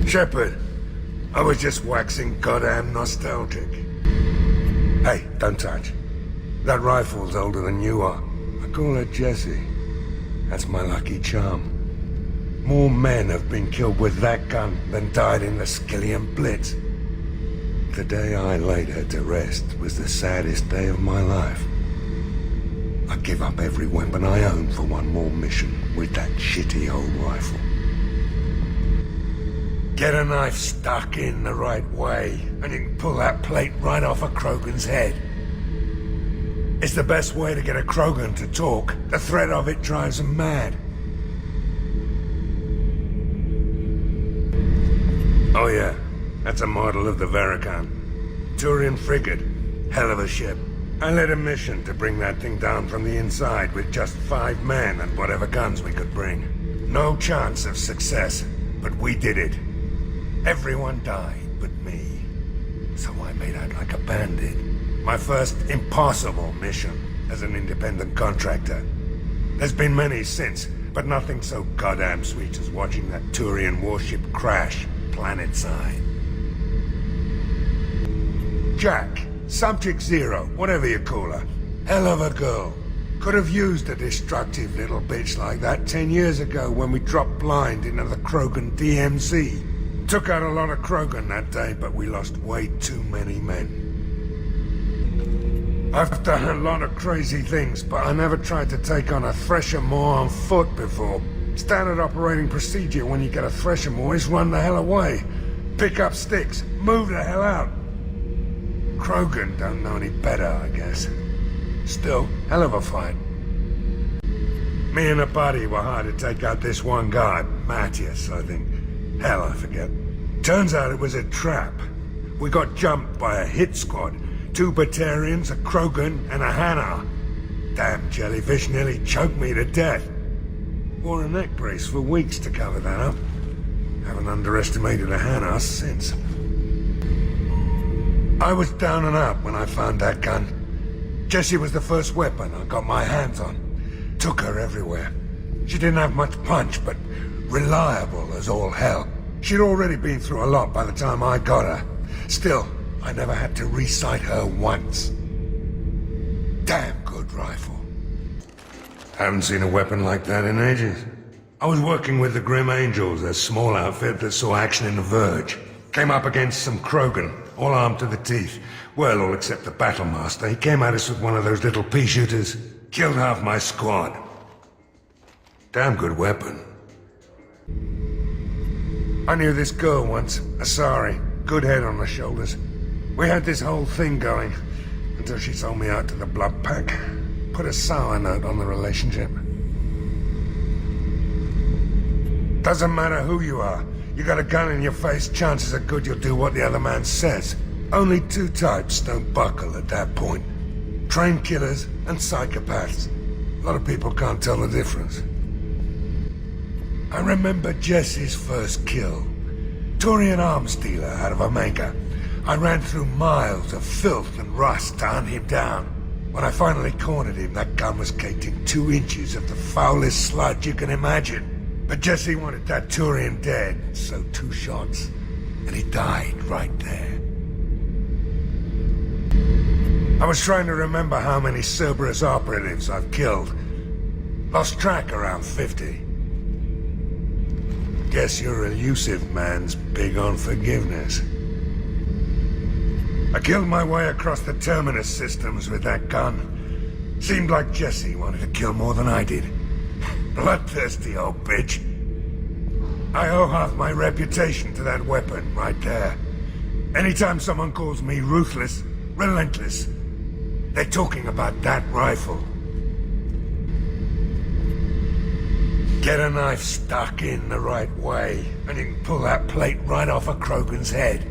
Shepard, I was just waxing goddamn nostalgic. Hey, don't touch. That rifle's older than you are. I call her Jessie. That's my lucky charm. More men have been killed with that gun than died in the Skillian Blitz. The day I laid her to rest was the saddest day of my life. I give up every weapon I own for one more mission with that shitty old rifle. Get a knife stuck in the right way, and you can pull that plate right off a Krogan's head. It's the best way to get a Krogan to talk. The threat of it drives them mad. Oh yeah, that's a model of the Verikan. Turian frigate. Hell of a ship. I led a mission to bring that thing down from the inside with just 5 men and whatever guns we could bring. No chance of success, but we did it. Everyone died but me. So I made out like a bandit. My first impossible mission as an independent contractor. There's been many since, but nothing so goddamn sweet as watching that Turian warship crash planet-side. Jack, Subject Zero, whatever you call her. Hell of a girl. Could have used a destructive little bitch like that 10 years ago when we dropped blind into the Krogan DMZ. Took out a lot of Krogan that day, but we lost way too many men. I've done a lot of crazy things, but I never tried to take on a Thresher Maw on foot before. Standard operating procedure when you get a Thresher Maw is run the hell away. Pick up sticks, move the hell out. Krogan don't know any better, I guess. Still, hell of a fight. Me and a buddy were hired to take out this one guy, Matthias, I think. Hell, I forget. Turns out it was a trap. We got jumped by a hit squad. 2 Batarians, a Krogan, and a Hanar. Damn jellyfish nearly choked me to death. Wore a neck brace for weeks to cover that up. Haven't underestimated a Hanar since. I was down and out when I found that gun. Jessie was the first weapon I got my hands on. Took her everywhere. She didn't have much punch, but reliable as all hell. She'd already been through a lot by the time I got her. Still, I never had to recite her once. Damn good rifle. Haven't seen a weapon like that in ages. I was working with the Grim Angels, a small outfit that saw action in the Verge. Came up against some Krogan, all armed to the teeth. Well, all except the Battlemaster. He came at us with one of those little pea shooters. Killed half my squad. Damn good weapon. I knew this girl once, Asari. Good head on her shoulders. We had this whole thing going, until she sold me out to the Blood Pack. Put a sour note on the relationship. Doesn't matter who you are. You got a gun in your face, chances are good you'll do what the other man says. Only 2 types don't buckle at that point. Trained killers and psychopaths. A lot of people can't tell the difference. I remember Jessie's first kill. Turian arms dealer out of Omega. I ran through miles of filth and rust to hunt him down. When I finally cornered him, that gun was caked in 2 inches of the foulest sludge you can imagine. But Jessie wanted that Turian dead, so 2 shots, and he died right there. I was trying to remember how many Cerberus operatives I've killed. Lost track around 50. Guess your elusive man's big on forgiveness. I killed my way across the Terminus systems with that gun. Seemed like Jessie wanted to kill more than I did. Bloodthirsty old bitch. I owe half my reputation to that weapon right there. Anytime someone calls me ruthless, relentless, they're talking about that rifle. Get a knife stuck in the right way, and you can pull that plate right off a Krogan's head.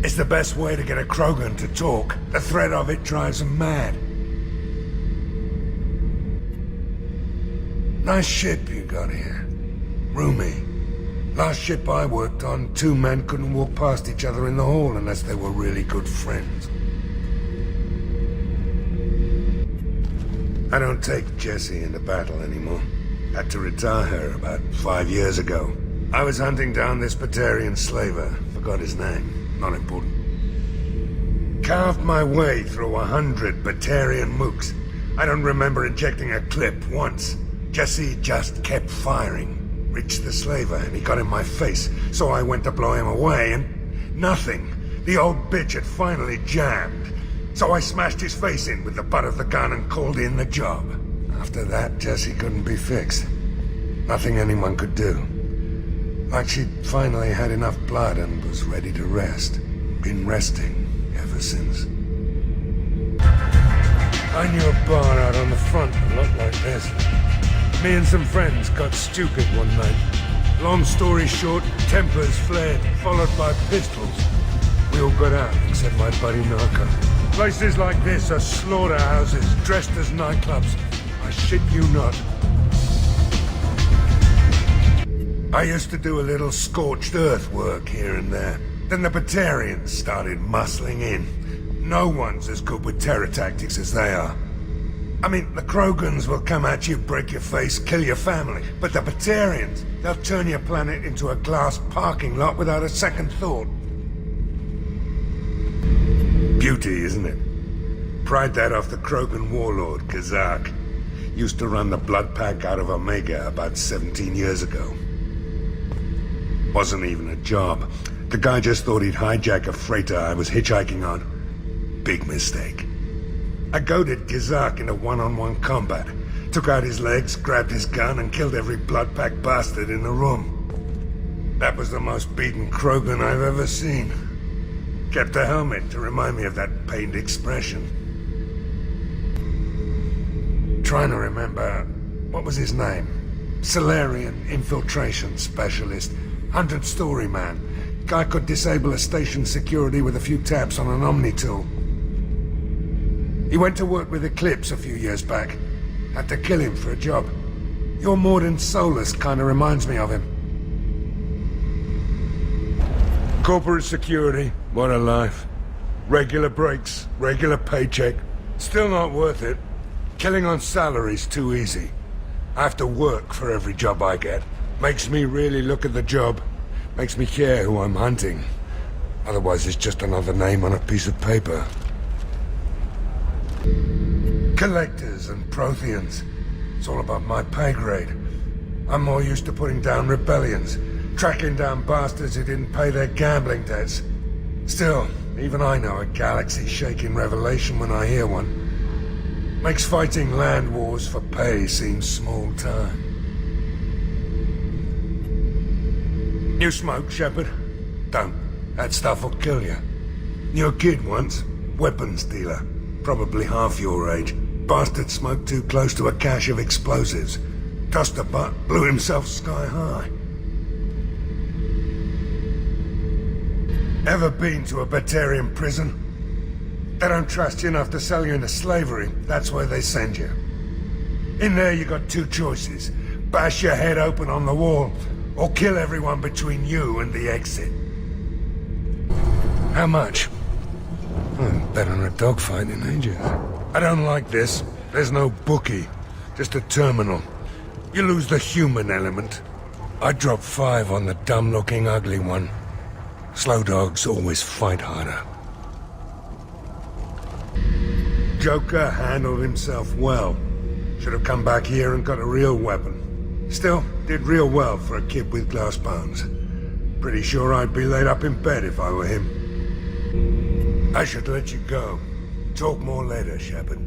It's the best way to get a Krogan to talk. The threat of it drives them mad. Nice ship you got here. Roomy. Last ship I worked on, 2 men couldn't walk past each other in the hall unless they were really good friends. I don't take Jessie into battle anymore. Had to retire her about 5 years ago. I was hunting down this Batarian slaver. Forgot his name. Not important. Carved my way through 100 Batarian mooks. I don't remember ejecting a clip once. Jesse just kept firing. Reached the slaver and he got in my face, so I went to blow him away and... nothing. The old bitch had finally jammed. So I smashed his face in with the butt of the gun and called in the job. After that, Jesse couldn't be fixed. Nothing anyone could do. Like she'd finally had enough blood and was ready to rest. Been resting ever since. I knew a bar out on the front that looked like this. Me and some friends got stupid one night. Long story short, tempers flared, followed by pistols. We all got out, except my buddy Narco. Places like this are slaughterhouses, dressed as nightclubs. I shit you not. I used to do a little scorched earth work here and there. Then the Batarians started muscling in. No one's as good with terror tactics as they are. I mean, the Krogans will come at you, break your face, kill your family. But the Batarians, they'll turn your planet into a glass parking lot without a second thought. Beauty, isn't it? Pried that off the Krogan warlord, Kazak. Used to run the blood pack out of Omega about 17 years ago. Wasn't even a job. The guy just thought he'd hijack a freighter I was hitchhiking on. Big mistake. I goaded Kazak into one-on-one combat. Took out his legs, grabbed his gun, and killed every blood pack bastard in the room. That was the most beaten Krogan I've ever seen. Kept a helmet to remind me of that pained expression. Trying to remember... what was his name? Solarian infiltration specialist. 100-story man. Guy could disable a station security with a few taps on an Omni tool. He went to work with Eclipse a few years back. Had to kill him for a job. Your Morden Solus kinda reminds me of him. Corporate security, what a life. Regular breaks, regular paycheck. Still not worth it. Killing on salary's too easy. I have to work for every job I get. Makes me really look at the job. Makes me care who I'm hunting. Otherwise it's just another name on a piece of paper. Collectors and Protheans. It's all about my pay grade. I'm more used to putting down rebellions. Tracking down bastards who didn't pay their gambling debts. Still, even I know a galaxy-shaking revelation when I hear one. Makes fighting land wars for pay seem small time. You smoke, Shepard? Don't. That stuff will kill you. Knew a kid once. Weapons dealer. Probably half your age. Bastard smoked too close to a cache of explosives. Tossed a butt, blew himself sky high. Ever been to a Batarian prison? They don't trust you enough to sell you into slavery. That's where they send you. In there you got two choices. Bash your head open on the wall, or kill everyone between you and the exit. How much? Bet on a dogfight in ages. I don't like this. There's no bookie. Just a terminal. You lose the human element. I drop 5 on the dumb-looking ugly one. Slow dogs always fight harder. Joker handled himself well. Should have come back here and got a real weapon. Still, did real well for a kid with glass bones. Pretty sure I'd be laid up in bed if I were him. I should let you go. Talk more later, Shepard.